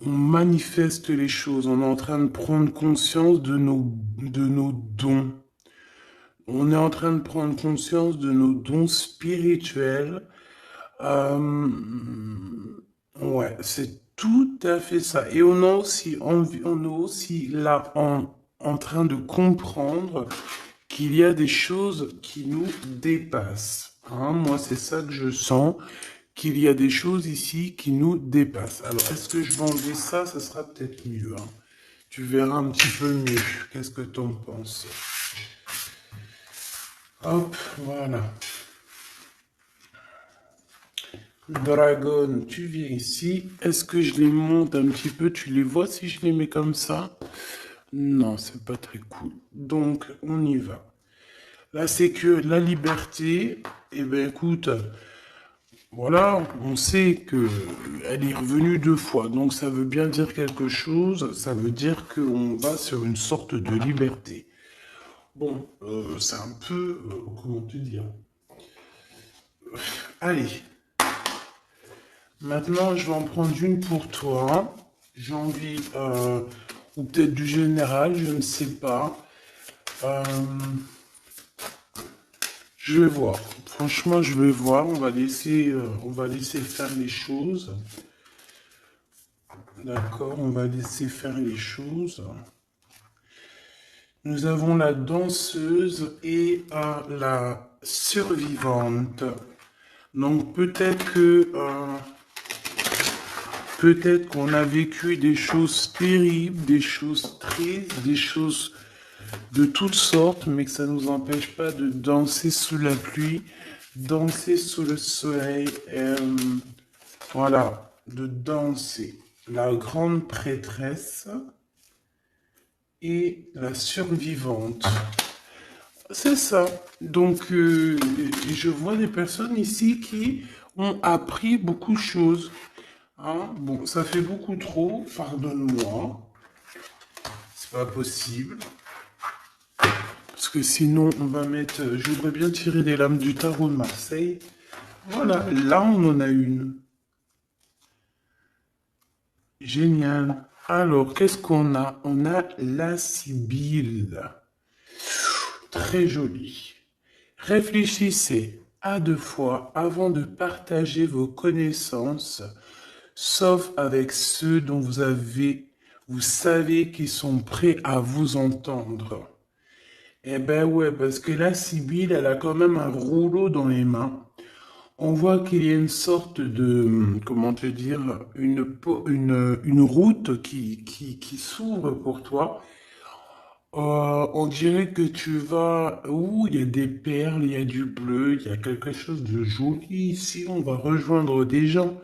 on manifeste les choses, on est en train de prendre conscience de nos dons. On est en train de prendre conscience de nos dons spirituels. Euh, ouais, c'est tout à fait ça. Et on a aussi on est aussi là en train de comprendre qu'il y a des choses qui nous dépassent. Hein, moi, c'est ça que je sens, qu'il y a des choses ici qui nous dépassent. Alors, est-ce que je vais enlever ça? Ça sera peut-être mieux. Hein. Tu verras un petit peu mieux. Qu'est-ce que t'en penses? Hop, voilà. Dragon, tu viens ici. Est-ce que je les monte un petit peu? Tu les vois si je les mets comme ça? Non, c'est pas très cool. Donc, on y va. Là, c'est que la liberté, eh ben écoute, voilà, on sait que elle est revenue deux fois, donc ça veut bien dire quelque chose, ça veut dire qu'on va sur une sorte de liberté. Bon, c'est un peu, comment te dire? Allez, maintenant je vais en prendre une pour toi. J'ai envie, ou peut-être du général, je ne sais pas. Euh, je vais voir. Franchement, je vais voir. On va laisser faire les choses. D'accord, on va laisser faire les choses. Nous avons la danseuse et la survivante. Donc peut-être qu'on a vécu des choses terribles, des choses tristes, des choses de toutes sortes, mais que ça ne nous empêche pas de danser sous la pluie, danser sous le soleil, voilà, de danser. La grande prêtresse et la survivante. C'est ça. Donc, je vois des personnes ici qui ont appris beaucoup de choses. Hein. Bon, ça fait beaucoup trop, pardonne-moi. C'est pas possible. Parce que sinon, on va mettre. Je voudrais bien tirer des lames du tarot de Marseille. Voilà, là, on en a une. Génial. Alors, qu'est-ce qu'on a? On a la Sibylle. Très jolie. Réfléchissez à deux fois avant de partager vos connaissances, sauf avec ceux dont vous savez qu'ils sont prêts à vous entendre. Eh ben ouais, parce que la Sibylle, elle a quand même un rouleau dans les mains. On voit qu'il y a une sorte de, comment te dire, une route qui s'ouvre pour toi. On dirait que tu vas où il y a des perles, il y a du bleu, il y a quelque chose de joli ici. On va rejoindre des gens.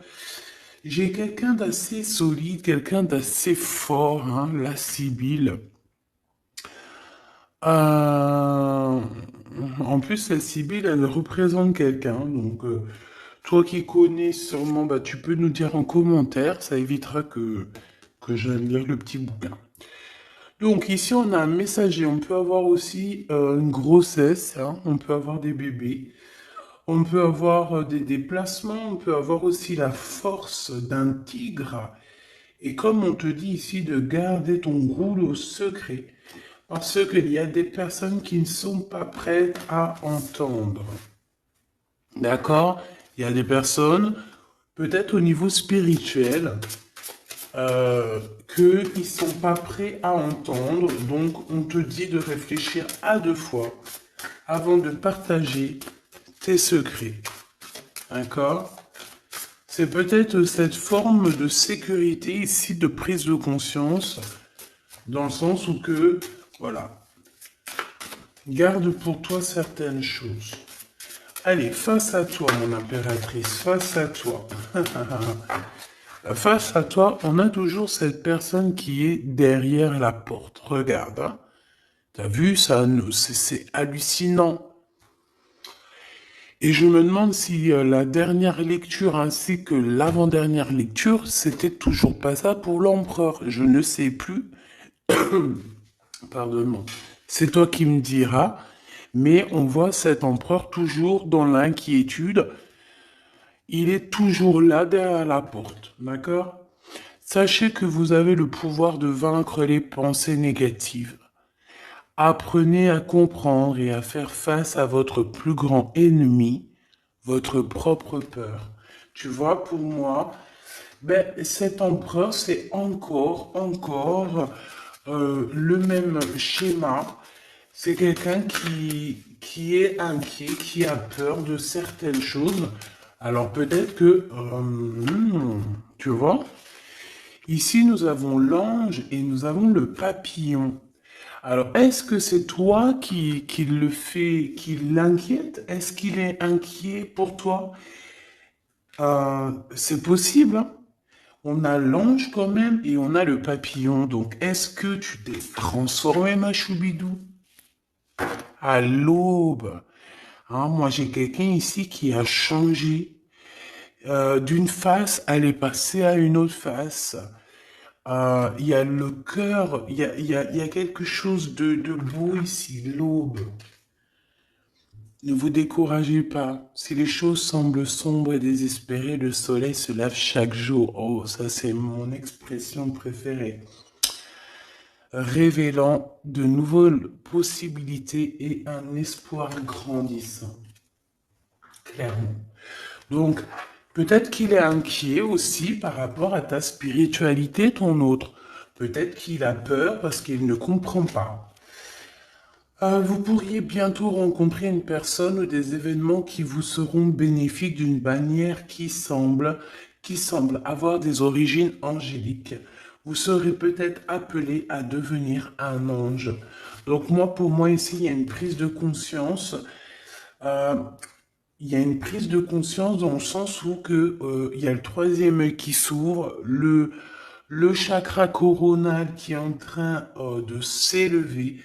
J'ai quelqu'un d'assez solide, quelqu'un d'assez fort, hein, la Sibylle. Euh, En plus, la Sibylle, elle représente quelqu'un. Donc, toi qui connais sûrement, bah, tu peux nous dire en commentaire. Ça évitera que j'aille lire le petit bouquin. Donc ici, on a un messager. On peut avoir aussi une grossesse, hein. On peut avoir des bébés. On peut avoir des déplacements. On peut avoir aussi la force d'un tigre. Et comme on te dit ici de garder ton rouleau secret, parce qu'il y a des personnes qui ne sont pas prêtes à entendre. D'accord? Il y a des personnes, peut-être au niveau spirituel, qu'ils ne sont pas prêts à entendre. Donc, on te dit de réfléchir à deux fois avant de partager tes secrets. D'accord? C'est peut-être cette forme de sécurité ici, de prise de conscience, dans le sens où que, voilà, garde pour toi certaines choses. Allez, face à toi, mon impératrice, face à toi. Face à toi, on a toujours cette personne qui est derrière la porte. Regarde, hein. T'as vu ça? C'est hallucinant. Et je me demande si la dernière lecture ainsi que l'avant-dernière lecture, c'était toujours pas ça pour l'empereur. Je ne sais plus. Pardon. C'est toi qui me diras. Mais on voit cet empereur toujours dans l'inquiétude. Il est toujours là derrière la porte. D'accord? Sachez que vous avez le pouvoir de vaincre les pensées négatives. Apprenez à comprendre et à faire face à votre plus grand ennemi, votre propre peur. Tu vois, pour moi, ben, cet empereur, c'est encore le même schéma. C'est quelqu'un qui est inquiet, qui a peur de certaines choses. Alors peut-être que, tu vois, ici nous avons l'ange et nous avons le papillon. Alors, est-ce que c'est toi qui le fait, qui l'inquiète? Est-ce qu'il est inquiet pour toi? C'est possible, hein. On a l'ange quand même et on a le papillon. Donc, est-ce que tu t'es transformé, ma choubidou? À l'aube. Hein, moi, j'ai quelqu'un ici qui a changé. D'une face, elle est passée à une autre face. Il y a le cœur, il y a quelque chose de beau ici, l'aube. Ne vous découragez pas. Si les choses semblent sombres et désespérées, le soleil se lève chaque jour. Oh, ça c'est mon expression préférée. Révélant de nouvelles possibilités et un espoir grandissant. Clairement. Donc, peut-être qu'il est inquiet aussi par rapport à ta spiritualité, ton autre. Peut-être qu'il a peur parce qu'il ne comprend pas. Vous pourriez bientôt rencontrer une personne ou des événements qui vous seront bénéfiques d'une manière qui semble avoir des origines angéliques. Vous serez peut-être appelé à devenir un ange. Donc moi, pour moi, ici, il y a une prise de conscience. Euh, il y a une prise de conscience dans le sens où il y a le troisième œil qui s'ouvre, le chakra coronal qui est en train de s'élever.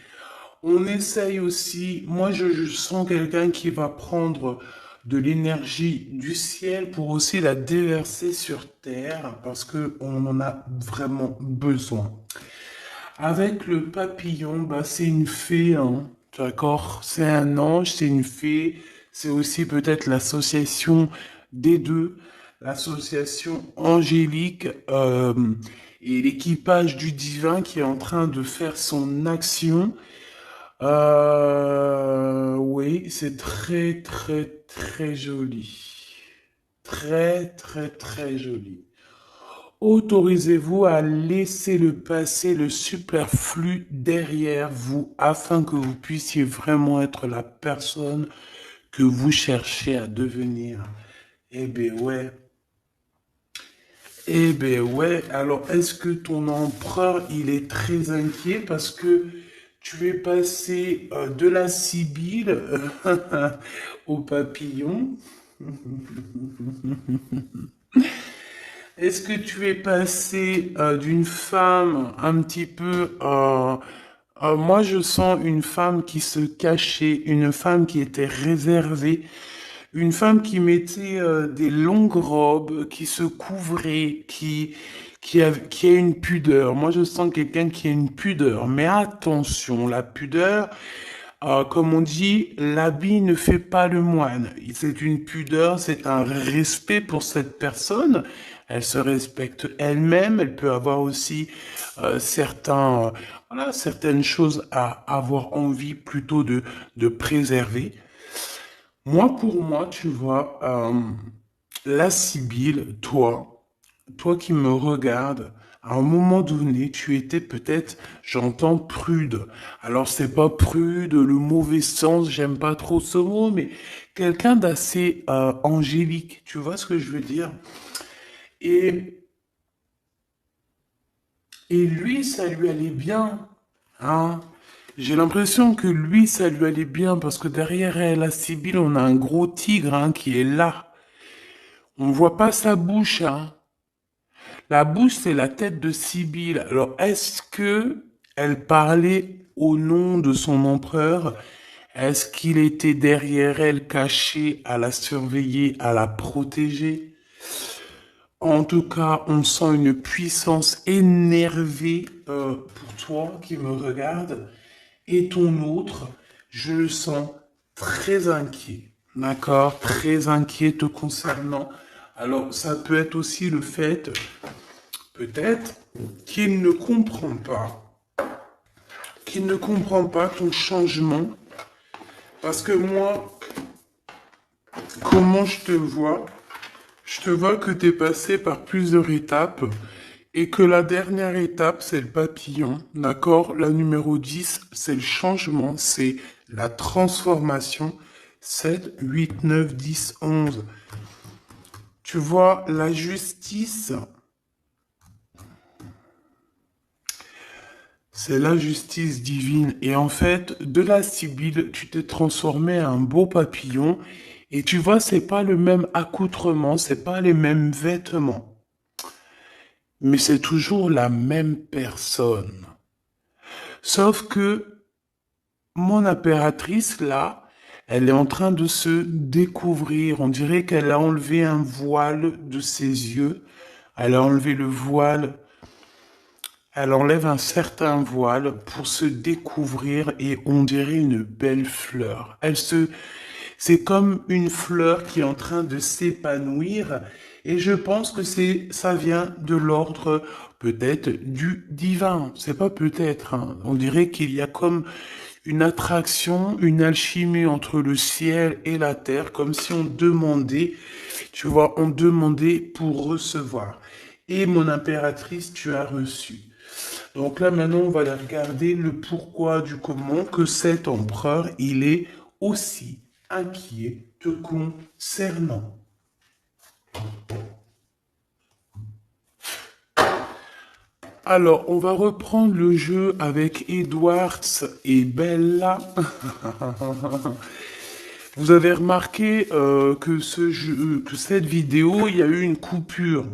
On essaye aussi, moi je sens quelqu'un qui va prendre de l'énergie du ciel pour aussi la déverser sur terre parce que on en a vraiment besoin. Avec le papillon, bah c'est une fée, hein, d'accord? C'est un ange, c'est une fée, c'est aussi peut-être l'association des deux, l'association angélique et l'équipage du divin qui est en train de faire son action. Oui, c'est très joli. Très joli. Autorisez-vous à laisser le passé, le superflu derrière vous afin que vous puissiez vraiment être la personne que vous cherchez à devenir. Eh ben ouais. Eh ben ouais. Alors, est-ce que ton empereur, il est très inquiet parce que tu es passé de la Sibylle au papillon? Est-ce que tu es passé d'une femme un petit peu... moi, je sens une femme qui se cachait, une femme qui était réservée, une femme qui mettait des longues robes, qui se couvrait, qui a une pudeur. Moi, je sens quelqu'un qui a une pudeur. Mais attention, la pudeur, comme on dit, l'habit ne fait pas le moine. C'est une pudeur, c'est un respect pour cette personne. Elle se respecte elle-même. Elle peut avoir aussi voilà, certaines choses à avoir envie plutôt de préserver. Moi, pour moi, tu vois, la Sibylle, toi qui me regardes, à un moment donné, tu étais peut-être, j'entends prude. Alors, c'est pas prude, le mauvais sens, j'aime pas trop ce mot, mais quelqu'un d'assez angélique, tu vois ce que je veux dire? Et, et lui, ça lui allait bien, hein? J'ai l'impression que lui, ça lui allait bien parce que derrière elle, la Sibylle, on a un gros tigre hein, qui est là. On voit pas sa bouche, hein. La bouche, c'est la tête de Sibylle. Alors, est-ce que elle parlait au nom de son empereur? Est-ce qu'il était derrière elle, caché, à la surveiller, à la protéger? En tout cas, on sent une puissance énervée pour toi qui me regarde. Et ton autre, je le sens très inquiet. D'accord? Très inquiet te concernant. Alors, ça peut être aussi le fait peut-être qu'il ne comprend pas, ton changement. Parce que moi, comment je te vois? Je te vois que tu es passé par plusieurs étapes et que la dernière étape, c'est le papillon, d'accord? La numéro 10, c'est le changement, c'est la transformation. 7, 8, 9, 10, 11. Tu vois, la justice, c'est la justice divine. Et en fait, de la Sibylle, tu t'es transformé en un beau papillon. Et tu vois, c'est pas le même accoutrement, c'est pas les mêmes vêtements. Mais c'est toujours la même personne. Sauf que mon impératrice, là, elle est en train de se découvrir. On dirait qu'elle a enlevé un voile de ses yeux. Elle a enlevé le voile. Elle enlève un certain voile pour se découvrir et on dirait une belle fleur. C'est comme une fleur qui est en train de s'épanouir et je pense que ça vient de l'ordre peut-être du divin. C'est pas peut-être, hein. On dirait qu'il y a comme une attraction, une alchimie entre le ciel et la terre, comme si on demandait, tu vois, on demandait pour recevoir. Et mon impératrice, tu as reçu. Donc là, maintenant, on va aller regarder le pourquoi du comment que cet empereur, il est aussi inquiet te concernant. Alors, on va reprendre le jeu avec Edwards et Bella. Vous avez remarqué que cette vidéo, il y a eu une coupure.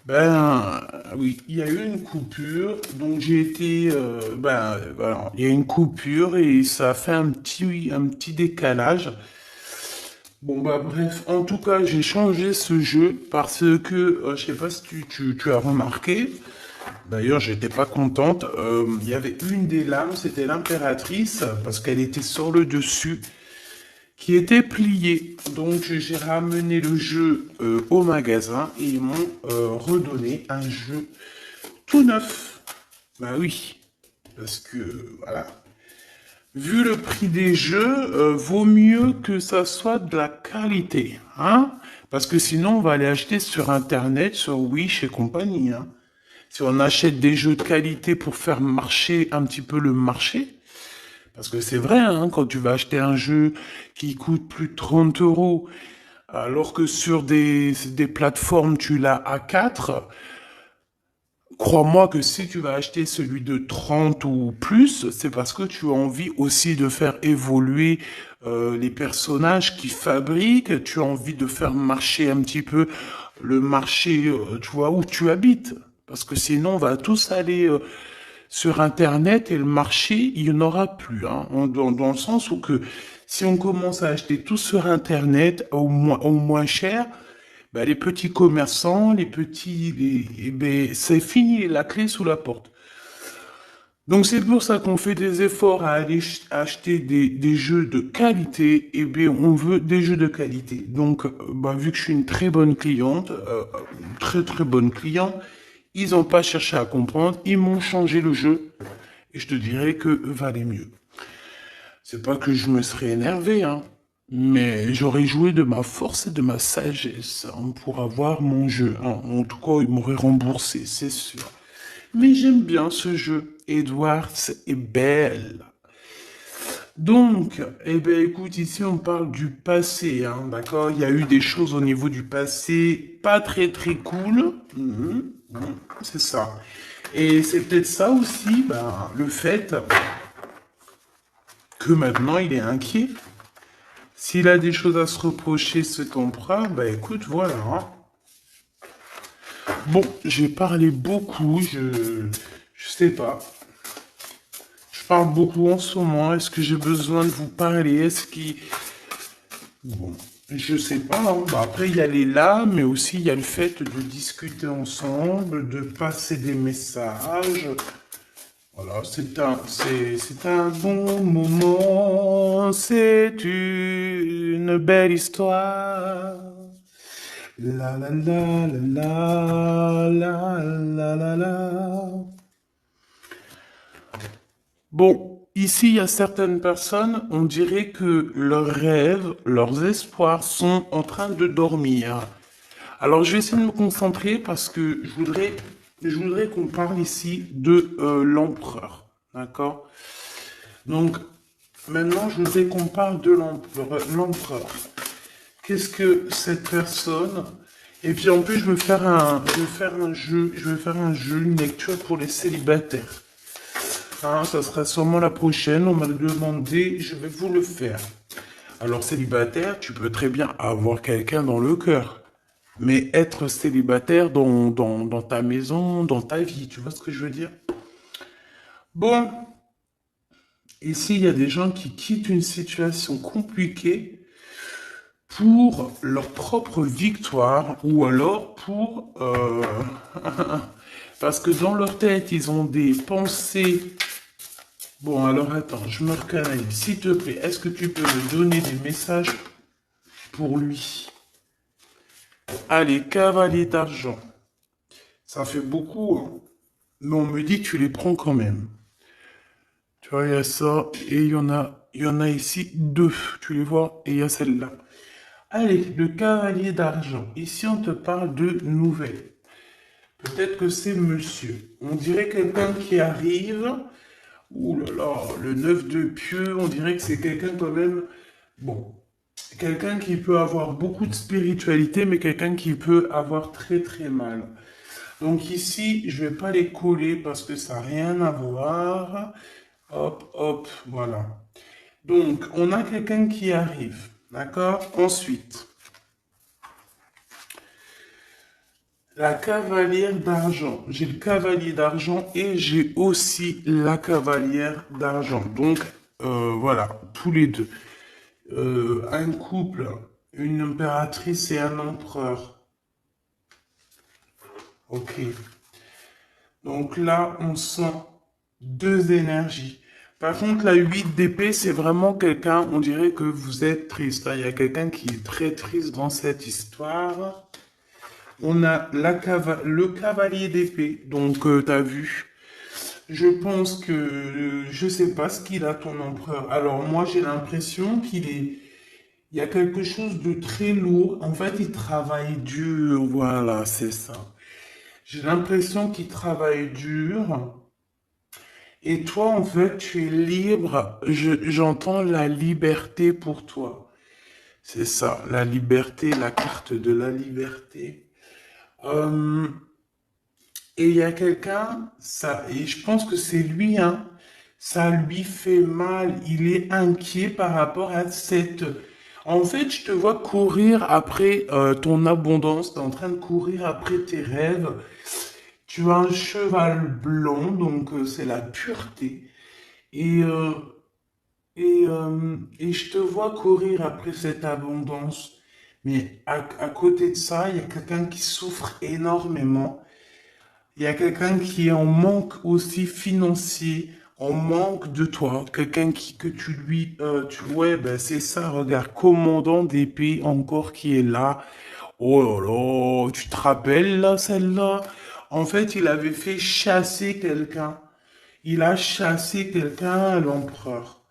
Ben oui, il y a eu une coupure, donc j'ai été, voilà, il y a une coupure et ça a fait un petit décalage. Bon bah bref, en tout cas j'ai changé ce jeu parce que, je sais pas si tu as remarqué, d'ailleurs j'étais pas contente, il y avait une des lames, c'était l'impératrice, parce qu'elle était sur le dessus, qui était plié. Donc j'ai ramené le jeu au magasin et ils m'ont redonné un jeu tout neuf. Bah oui, parce que voilà. Vu le prix des jeux, vaut mieux que ça soit de la qualité, hein? Parce que sinon on va aller acheter sur internet, sur Wish et compagnie, hein. Si on achète des jeux de qualité pour faire marcher un petit peu le marché, parce que c'est vrai, hein, quand tu vas acheter un jeu qui coûte plus de 30 euros, alors que sur des plateformes, tu l'as à 4, crois-moi que si tu vas acheter celui de 30 ou plus, c'est parce que tu as envie aussi de faire évoluer les personnages qui fabriquent, tu as envie de faire marcher un petit peu le marché, tu vois, où tu habites. Parce que sinon, on va tous aller sur Internet et le marché, il n'y en aura plus. Hein, dans le sens où que si on commence à acheter tout sur Internet au moins cher, ben, les petits commerçants, ben, c'est fini, la clé sous la porte. Donc c'est pour ça qu'on fait des efforts à aller acheter des jeux de qualité. Et bien on veut des jeux de qualité. Donc bah, vu que je suis une très bonne cliente, très très bonne cliente, ils n'ont pas cherché à comprendre, ils m'ont changé le jeu. Et je te dirais que valait mieux. C'est pas que je me serais énervé, hein. Mais j'aurais joué de ma force et de ma sagesse hein, pour avoir mon jeu. Hein. En tout cas, ils m'auraient remboursé, c'est sûr. Mais j'aime bien ce jeu. Edwards est belle. Donc, eh ben, écoute, ici on parle du passé, hein, d'accord? Il y a eu des choses au niveau du passé pas très très cool. C'est ça. Et c'est peut-être ça aussi, ben, le fait que maintenant il est inquiet. S'il a des choses à se reprocher, cet empereur, bah écoute, voilà. Hein. Bon, j'ai parlé beaucoup, je sais pas. Je parle beaucoup en ce moment. Est-ce que j'ai besoin de vous parler? Est-ce qu'il... Bon, je sais pas. Hein. Bah, après, il y a les là, mais aussi il y a le fait de discuter ensemble, de passer des messages. Voilà, c'est un bon moment, c'est une belle histoire. La la la la la la la la. Bon, ici, il y a certaines personnes, on dirait que leurs rêves, leurs espoirs sont en train de dormir. Alors, je vais essayer de me concentrer parce que je voudrais qu'on parle ici de l'empereur. D'accord? Donc, maintenant, je voudrais qu'on parle de l'empereur. Qu'est-ce que cette personne... Et puis en plus, je vais faire un jeu, une lecture pour les célibataires. Hein, ça sera sûrement la prochaine, on m'a demandé, je vais vous le faire. Alors célibataire, tu peux très bien avoir quelqu'un dans le cœur. Mais être célibataire dans ta maison, dans ta vie, tu vois ce que je veux dire? Bon, ici, il y a des gens qui quittent une situation compliquée pour leur propre victoire ou alors pour... parce que dans leur tête, ils ont des pensées. Bon, alors attends, je me recanalise. S'il te plaît, est-ce que tu peux me donner des messages pour lui? Allez, cavalier d'argent. Ça fait beaucoup, hein. Mais on me dit que tu les prends quand même. Tu vois, il y a ça, et il y en a ici deux, tu les vois, et il y a celle-là. Allez, le cavalier d'argent. Ici, on te parle de nouvelles. Peut-être que c'est monsieur. On dirait quelqu'un qui arrive. Ouh là là, le 9 de pieux, on dirait que c'est quelqu'un quand même. Bon, quelqu'un qui peut avoir beaucoup de spiritualité, mais quelqu'un qui peut avoir très très mal. Donc ici, je vais pas les coller parce que ça n'a rien à voir. Hop, hop, voilà. Donc, on a quelqu'un qui arrive. D'accord? Ensuite, la cavalière d'argent. J'ai le cavalier d'argent et j'ai aussi la cavalière d'argent. Donc, voilà, tous les deux. Un couple, une impératrice et un empereur. Ok. Donc là, on sent deux énergies. Par contre, la 8 d'épée, c'est vraiment quelqu'un, on dirait que vous êtes triste. Il y a quelqu'un qui est très triste dans cette histoire. On a le cavalier d'épée. Donc, tu as vu. Je pense que je sais pas ce qu'il a ton empereur. Alors moi j'ai l'impression il y a quelque chose de très lourd. En fait, il travaille dur. Voilà, c'est ça. J'ai l'impression qu'il travaille dur. Et toi, en fait, tu es libre. J'entends la liberté pour toi. C'est ça, la liberté, la carte de la liberté. Euh, et il y a quelqu'un, ça, et je pense que c'est lui, hein, ça lui fait mal. Il est inquiet par rapport à cette... En fait, je te vois courir après ton abondance, tu es en train de courir après tes rêves. Tu as un cheval blanc, donc c'est la pureté. Et, euh, et je te vois courir après cette abondance. Mais à côté de ça, il y a quelqu'un qui souffre énormément. Il y a quelqu'un qui est en manque aussi financier, en manque de toi. Quelqu'un que tu lui... ouais, ben c'est ça, regarde, commandant d'épée encore qui est là. Oh là là, tu te rappelles là, celle-là? En fait, il avait fait chasser quelqu'un. Il a chassé quelqu'un, l'empereur.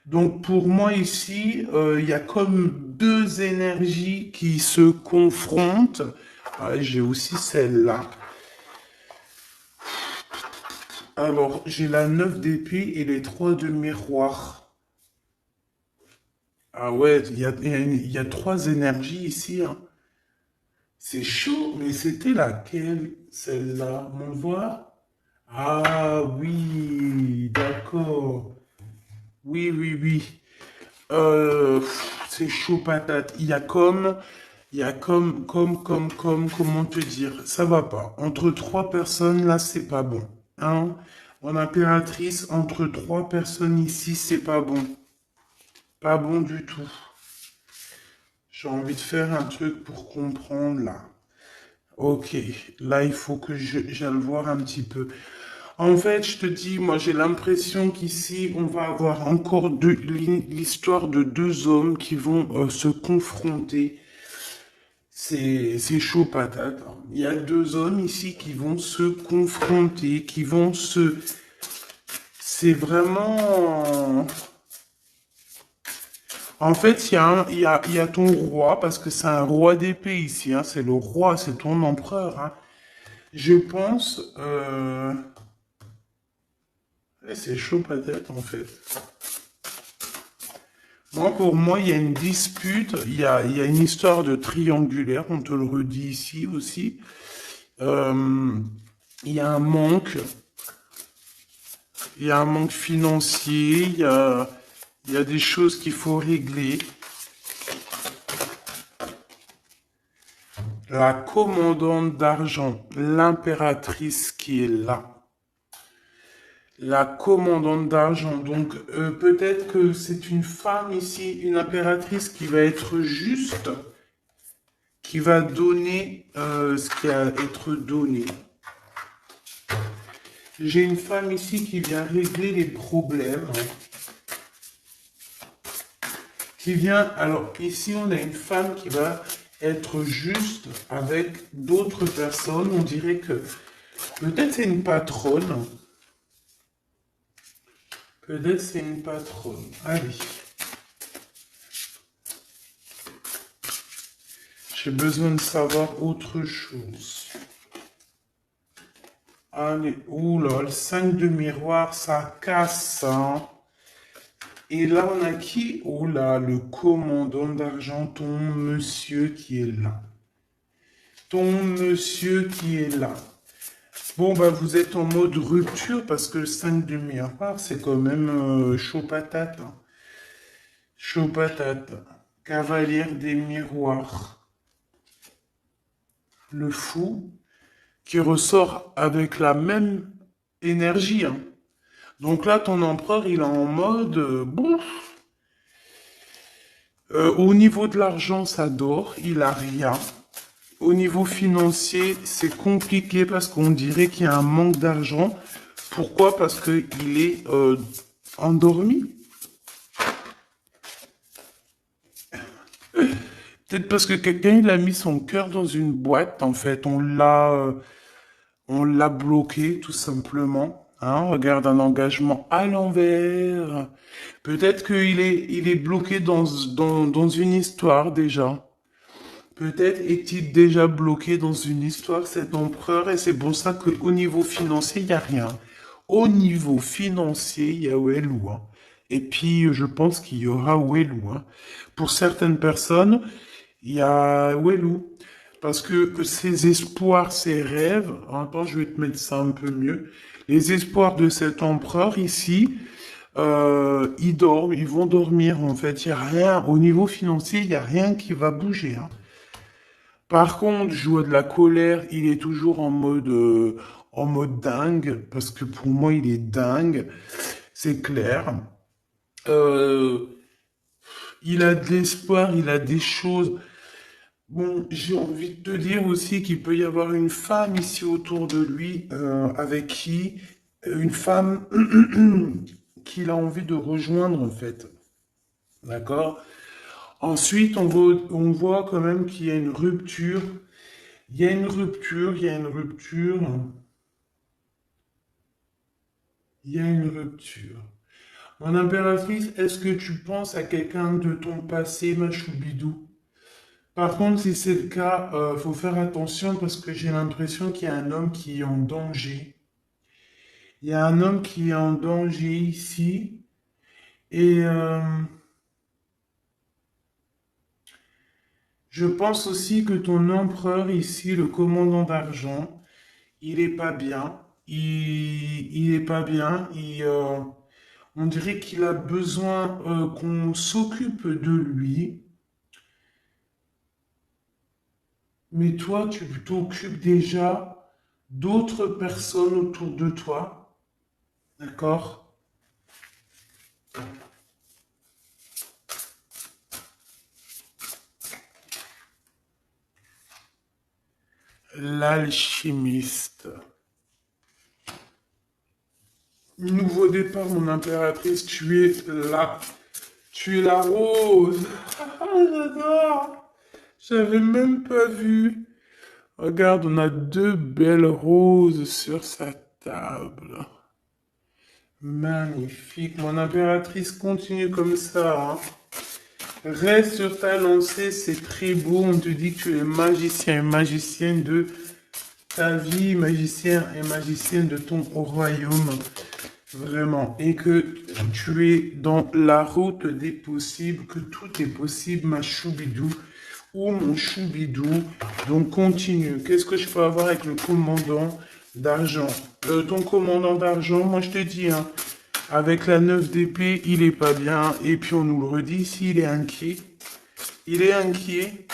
Donc pour moi ici, il y a comme deux énergies qui se confrontent. Ah, j'ai aussi celle-là. Alors, j'ai la 9 d'épée et les 3 de miroir. Ah ouais, il y a trois énergies ici, hein. C'est chaud, mais c'était laquelle, celle-là? On voit? Ah oui, d'accord. Oui, oui, oui. C'est chaud patate. Comment te dire? Ça va pas. Entre trois personnes, là, c'est pas bon. Hein? En impératrice, entre trois personnes ici, c'est pas bon. Pas bon du tout. J'ai envie de faire un truc pour comprendre, là. Ok, là, il faut que j'aille voir un petit peu. En fait, je te dis, moi, j'ai l'impression qu'ici, on va avoir encore l'histoire de deux hommes qui vont se confronter. C'est chaud patate, hein. Il y a deux hommes ici qui vont se confronter, qui vont se... C'est vraiment... En fait, il y a ton roi, parce que c'est un roi d'épée ici, hein. C'est le roi, c'est ton empereur, hein. Je pense... c'est chaud patate, en fait. Moi, pour moi, il y a une dispute, il y a une histoire de triangulaire, on te le redit ici aussi. Euh, il y a un manque, il y a un manque financier, il y a des choses qu'il faut régler. La commandante d'argent, l'impératrice qui est là. La commandante d'argent, donc peut-être que c'est une femme ici, une impératrice qui va être juste, qui va donner ce qui a à être donné. J'ai une femme ici qui vient régler les problèmes. Qui vient, alors ici on a une femme qui va être juste avec d'autres personnes. On dirait que peut-être c'est une patronne. Peut-être c'est une patronne. Allez. J'ai besoin de savoir autre chose. Allez, oula, le 5 de miroir, ça casse, hein. Et là, on a qui? Oh là, le commandant d'argent, ton monsieur qui est là. Ton monsieur qui est là. Bon, bah, vous êtes en mode rupture parce que le 5 de miroir, c'est quand même chaud patate, hein. Chaud patate. Cavalière des miroirs. Le fou qui ressort avec la même énergie, hein. Donc là, ton empereur, il est en mode... bon. Au niveau de l'argent, ça dort, il a rien. Au niveau financier, c'est compliqué parce qu'on dirait qu'il y a un manque d'argent. Pourquoi? Parce qu'il est endormi. Peut-être parce que quelqu'un il a mis son cœur dans une boîte. En fait, on l'a bloqué tout simplement. Hein, regarde un engagement à l'envers. Peut-être il est bloqué dans une histoire déjà. Peut-être est-il déjà bloqué dans une histoire, cet empereur, et c'est pour ça qu'au niveau financier, il n'y a rien. Au niveau financier, il y a Wellou, hein. Et puis, je pense qu'il y aura Wellou, hein. Pour certaines personnes, il y a Wellou. Parce que ses espoirs, ses rêves, attends, je vais te mettre ça un peu mieux. Les espoirs de cet empereur ici, ils dorment, ils vont dormir en fait. Il n'y a rien, au niveau financier, il n'y a rien qui va bouger, hein. Par contre, je vois de la colère, il est toujours en mode dingue, parce que pour moi, il est dingue, c'est clair. Euh, il a de l'espoir, il a des choses. Bon, j'ai envie de te dire aussi qu'il peut y avoir une femme ici autour de lui, avec qui, une femme qu'il a envie de rejoindre, en fait. D'accord? Ensuite, on voit quand même qu'il y a une rupture. Il y a une rupture, il y a une rupture, il y a une rupture. Mon impératrice, est-ce que tu penses à quelqu'un de ton passé, ma choubidou? Par contre, si c'est le cas, faut faire attention parce que j'ai l'impression qu'il y a un homme qui est en danger. Il y a un homme qui est en danger ici. Et je pense aussi que ton empereur ici, le commandant d'argent, il est pas bien. Il est pas bien. On dirait qu'il a besoin qu'on s'occupe de lui. Mais toi, tu t'occupes déjà d'autres personnes autour de toi. D'accord? L'alchimiste. Nouveau départ, mon impératrice, tu es la rose. Ah, j'adore. J'avais même pas vu. Regarde, on a deux belles roses sur sa table. Magnifique. Mon impératrice continue comme ça, hein. Reste sur ta lancée, c'est très beau. On te dit que tu es magicien et magicienne de ta vie, magicien et magicienne de ton royaume. Vraiment. Et que tu es dans la route des possibles, que tout est possible, ma choubidou ou mon choubidou. Donc continue. Qu'est-ce que je peux avoir avec le commandant d'argent? Ton commandant d'argent, moi je te dis, hein, avec la 9 d'épée, il est pas bien. Et puis on nous le redit, s'il est inquiet. Il est inquiet.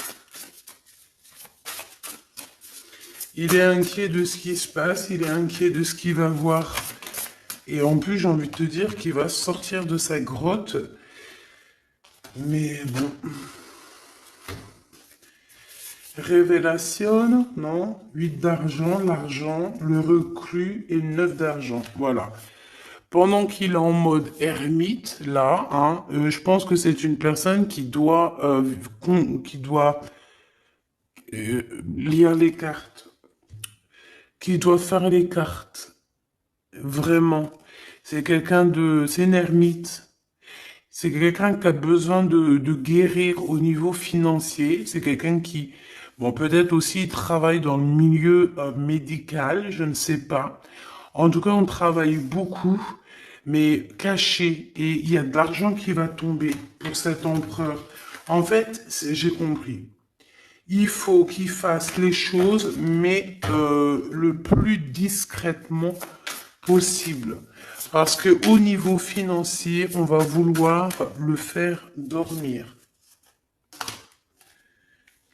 Il est inquiet de ce qui se passe. Il est inquiet de ce qu'il va voir. Et en plus, j'ai envie de te dire qu'il va sortir de sa grotte. Mais bon. Révélation, non? 8 d'argent, l'argent, le reclus et 9 d'argent. Voilà. Pendant qu'il est en mode ermite, là, hein, je pense que c'est une personne qui doit euh, lire les cartes, qui doit faire les cartes. Vraiment. C'est une ermite. C'est quelqu'un qui a besoin de guérir au niveau financier. C'est quelqu'un qui, bon, peut-être aussi travaille dans le milieu médical, je ne sais pas. En tout cas, on travaille beaucoup, mais caché. Et il y a de l'argent qui va tomber pour cet empereur. En fait, j'ai compris. Il faut qu'il fasse les choses, mais le plus discrètement possible. Parce que au niveau financier, on va vouloir le faire dormir.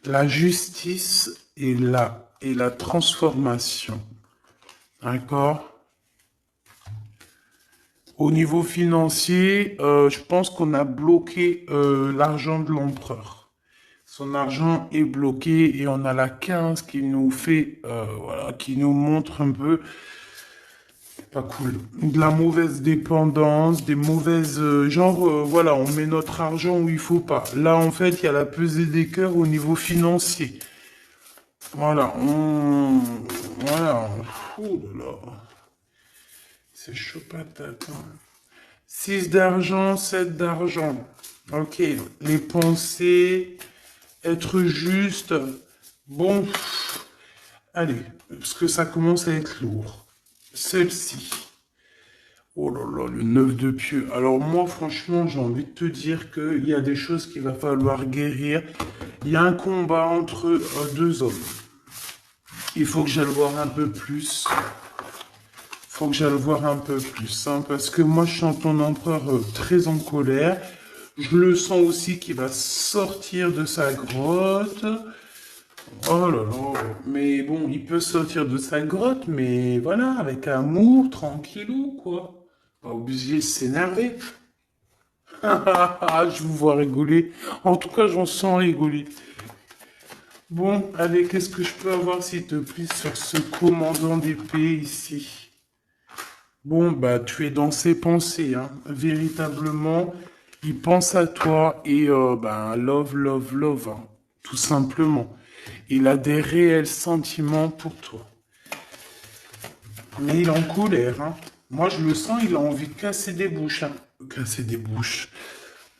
La justice et la transformation. D'accord? Au niveau financier, je pense qu'on a bloqué l'argent de l'empereur. Son argent est bloqué et on a la 15 qui nous fait, voilà, qui nous montre un peu pas cool. De la mauvaise dépendance, des mauvaises... voilà, on met notre argent où il faut pas. Là, en fait, il y a la pesée des cœurs au niveau financier. Voilà, Voilà. Ouh là là. C'est chaud patate, hein. 6 d'argent, 7 d'argent. Ok, les pensées, être juste. Bon, allez, parce que ça commence à être lourd. Celle-ci. Oh là là, le 9 de pieux. Alors moi, franchement, j'ai envie de te dire qu'il y a des choses qu'il va falloir guérir. Il y a un combat entre deux hommes. Il faut que j'aille voir un peu plus. Faut que j'aille voir un peu plus, hein, parce que moi, je sens ton empereur très en colère. Je le sens aussi qu'il va sortir de sa grotte. Oh là là, mais bon, il peut sortir de sa grotte, mais voilà, avec amour, tranquillou, quoi. Pas obligé de s'énerver. Je vous vois rigoler. En tout cas, j'en sens rigoler. Bon, allez, qu'est-ce que je peux avoir, s'il te plaît, sur ce commandant d'épée ici? Bon, bah, tu es dans ses pensées, hein. Véritablement, il pense à toi et, ben, love, love, love, hein, tout simplement. Il a des réels sentiments pour toi. Mais il est en colère, hein. Moi, je le sens, il a envie de casser des bouches, hein. Casser des bouches.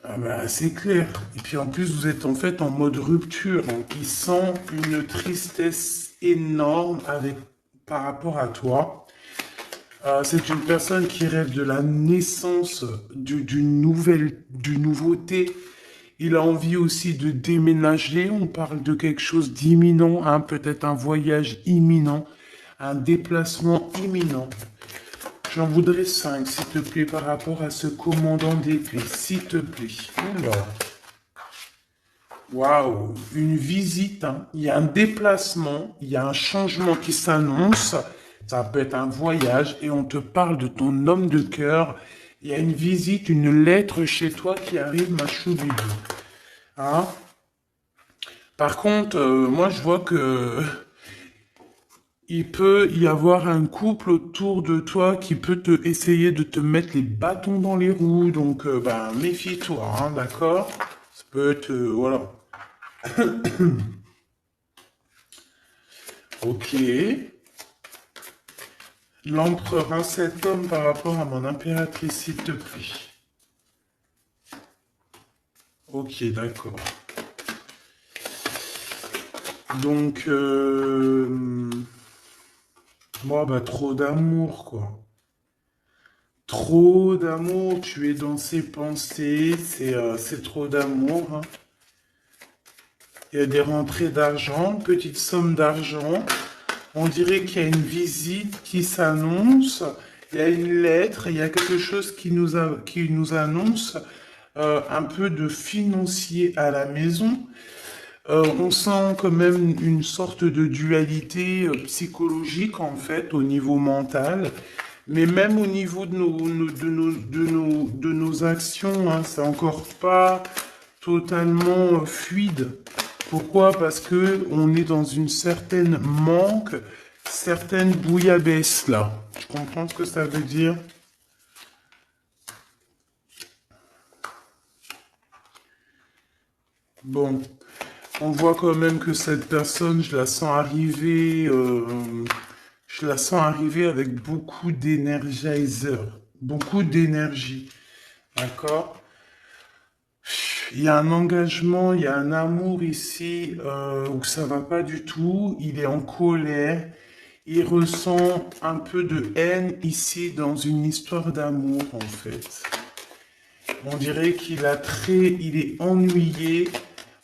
Ah bah, c'est clair. Et puis en plus, vous êtes en fait en mode rupture. Donc, il sent une tristesse énorme par rapport à toi. C'est une personne qui rêve de la naissance du nouveauté. Il a envie aussi de déménager. On parle de quelque chose d'imminent, hein, peut-être un voyage imminent, un déplacement imminent. J'en voudrais 5, s'il te plaît, par rapport à ce commandant d'épée, s'il te plaît. Alors, waouh, une visite, hein. Il y a un déplacement, il y a un changement qui s'annonce. Ça peut être un voyage et on te parle de ton homme de cœur. Il y a une visite, une lettre chez toi qui arrive, ma choubidou. Hein? Par contre, moi je vois que il peut y avoir un couple autour de toi qui peut essayer de te mettre les bâtons dans les roues. Donc, ben, méfie-toi, hein, d'accord? Ça peut être, voilà. Ok. L'empereur, hein, cet homme par rapport à mon impératrice, s'il te plaît. Ok, d'accord. Donc, moi, bah, trop d'amour, quoi. Trop d'amour, tu es dans ses pensées, c'est trop d'amour, hein. Il y a des rentrées d'argent, petite somme d'argent. On dirait qu'il y a une visite qui s'annonce. Il y a une lettre, il y a quelque chose qui nous annonce un peu de financier à la maison. On sent quand même une sorte de dualité psychologique en fait au niveau mental, mais même au niveau de de nos actions, hein, c'est encore pas totalement fluide. Pourquoi? Parce que on est dans une certaine manque, certaine bouillabaisse là. Tu comprends ce que ça veut dire? Bon, on voit quand même que cette personne, je la sens arriver avec beaucoup d'énergiseur, beaucoup d'énergie, d'accord? Il y a un engagement, il y a un amour ici où ça va pas du tout. Il est en colère, il ressent un peu de haine ici dans une histoire d'amour en fait. On dirait il est ennuyé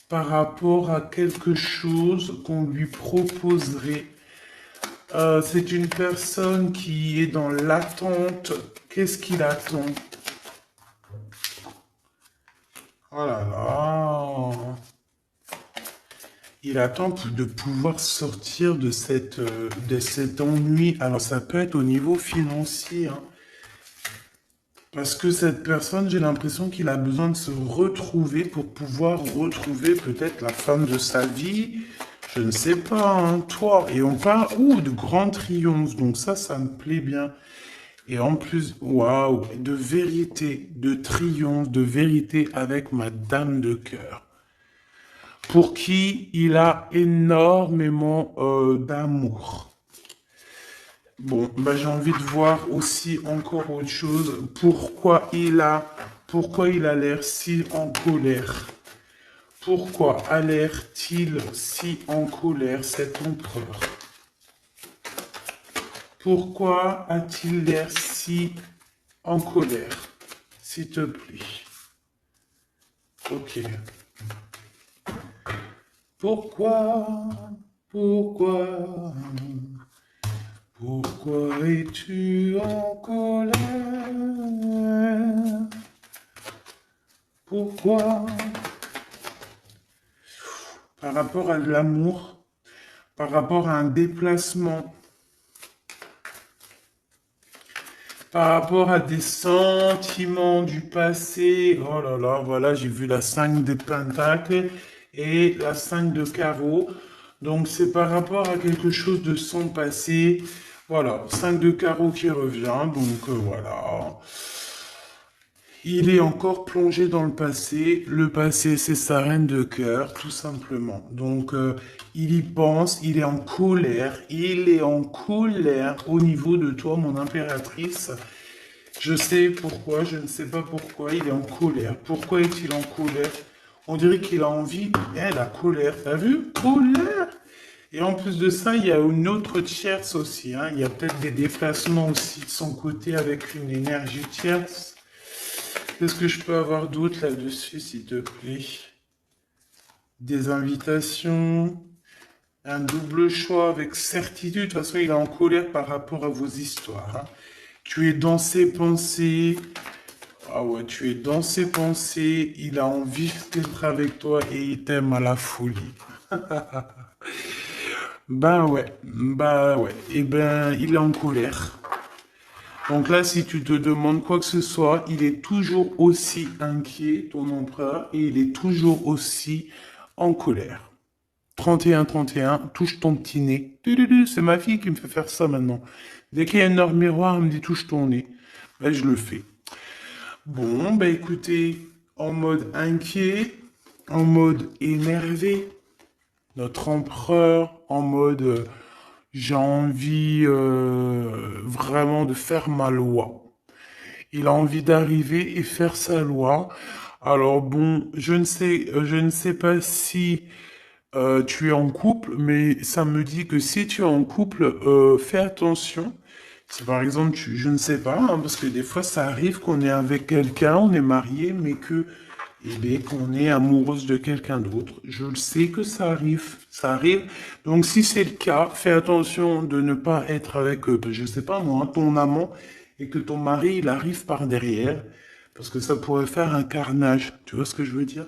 par rapport à quelque chose qu'on lui proposerait. C'est une personne qui est dans l'attente. Qu'est-ce qu'il attend? Oh là là. Il attend de pouvoir sortir de cet ennui. Alors ça peut être au niveau financier, hein. Parce que cette personne, j'ai l'impression qu'il a besoin de se retrouver pour pouvoir retrouver peut-être la femme de sa vie. Je ne sais pas, hein, toi. Et on parle, de grands triomphes. Donc ça me plaît bien. Et en plus, waouh, de vérité, de triomphe, de vérité avec ma dame de cœur, pour qui il a énormément d'amour. Bon, bah, j'ai envie de voir aussi encore autre chose. Pourquoi il a l'air si en colère? Pourquoi a l'air-t-il si en colère cet empereur? Pourquoi a-t-il l'air si en colère? S'il te plaît. Ok. Pourquoi? Pourquoi? Pourquoi es-tu en colère? Pourquoi? Par rapport à de l'amour, par rapport à un déplacement, par rapport à des sentiments du passé. Oh là là, voilà, j'ai vu la 5 de Pentacles et la 5 de carreau. Donc c'est par rapport à quelque chose de son passé. Voilà, 5 de carreau qui revient. Donc voilà. Il est encore plongé dans le passé. Le passé, c'est sa reine de cœur, tout simplement. Donc, il y pense, il est en colère. Il est en colère au niveau de toi, mon impératrice. Je sais pourquoi, je ne sais pas pourquoi il est en colère. Pourquoi est-il en colère? On dirait qu'il a envie. Eh, la colère, t'as vu? Colère! Et en plus de ça, il y a une autre tierce aussi, hein. Il y a peut-être des déplacements aussi de son côté avec une énergie tierce. Qu'est-ce que je peux avoir d'autre là-dessus, s'il te plaît? Des invitations, un double choix avec certitude. De toute façon, il est en colère par rapport à vos histoires, hein. Tu es dans ses pensées. Ah ouais, tu es dans ses pensées. Il a envie d'être avec toi et il t'aime à la folie. Bah ouais. Eh ben, il est en colère. Donc là, si tu te demandes quoi que ce soit, il est toujours aussi inquiet, ton empereur, et il est toujours aussi en colère. 31-31, touche ton petit nez. C'est ma fille qui me fait faire ça maintenant. Dès qu'il y a une heure miroir, elle me dit touche ton nez. Ben, je le fais. Bon, bah écoutez, en mode inquiet, en mode énervé, notre empereur en mode j'ai envie vraiment de faire ma loi. Il a envie d'arriver et faire sa loi. Alors bon, je ne sais pas si tu es en couple, mais ça me dit que si tu es en couple, fais attention. Si par exemple, je ne sais pas, hein, parce que des fois ça arrive qu'on est avec quelqu'un, on est marié, mais que, eh bien, qu'on est amoureuse de quelqu'un d'autre. Je le sais que ça arrive, ça arrive. Donc si c'est le cas, fais attention de ne pas être avec, je sais pas moi, ton amant, et que ton mari, il arrive par derrière, parce que ça pourrait faire un carnage. Tu vois ce que je veux dire?